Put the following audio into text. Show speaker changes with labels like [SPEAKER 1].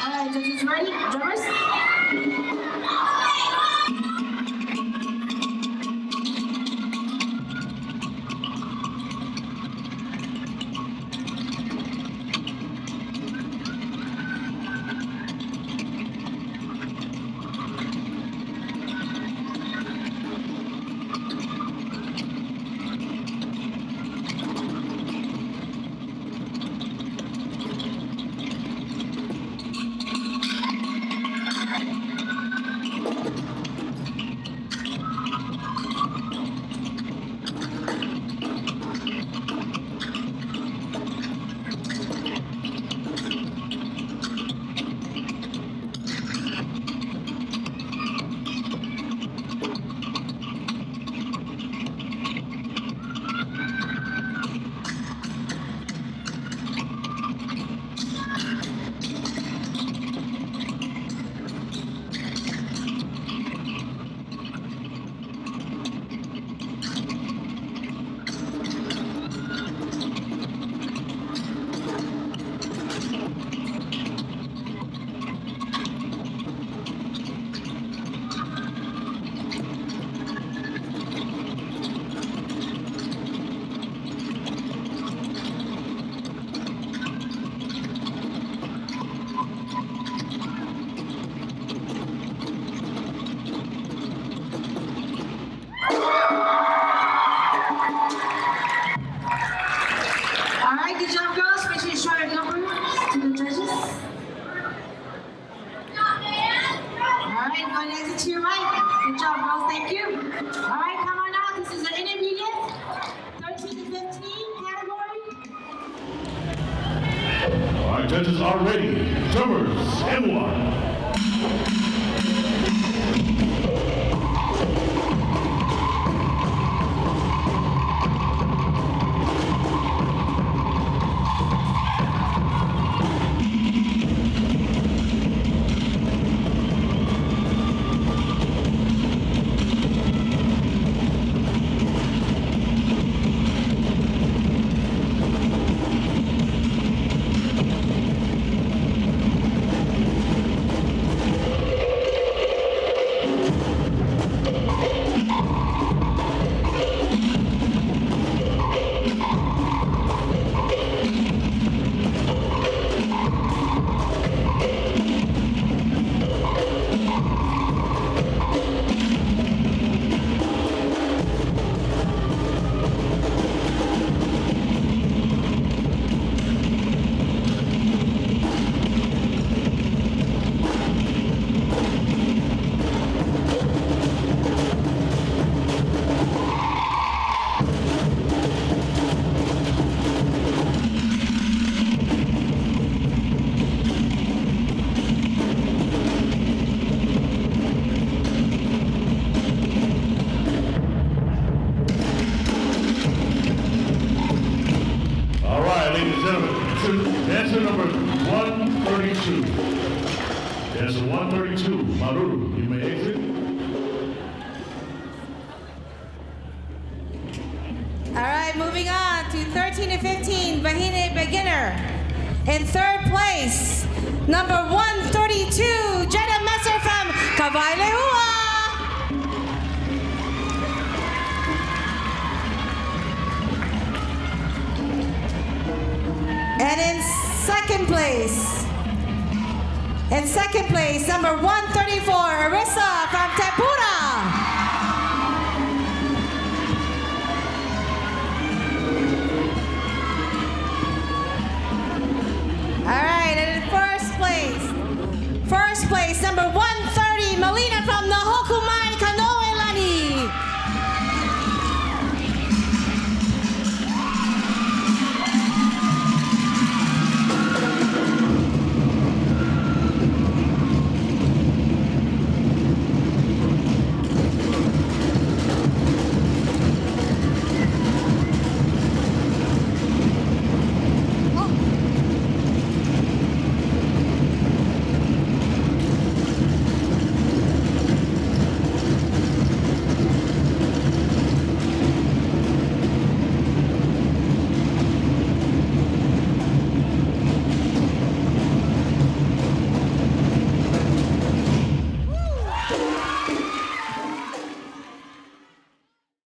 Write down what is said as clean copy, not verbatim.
[SPEAKER 1] All right, judges ready? Drummers? All right, good job, girls. Make sure you show your numbers to the judges. All right, go and exit to your right. Good job, girls. Thank you. All right, come on out. This is the intermediate, 13 to 15 category.
[SPEAKER 2] All right, judges are ready. Drummers, M1. Dancer number 132. Dancer 132, Maruru, you may exit.
[SPEAKER 3] All right, moving on to 13 to 15, Bahine Beginner. In third place, number 132, Jenna Messer from Kabailehua. And in second place, number 130.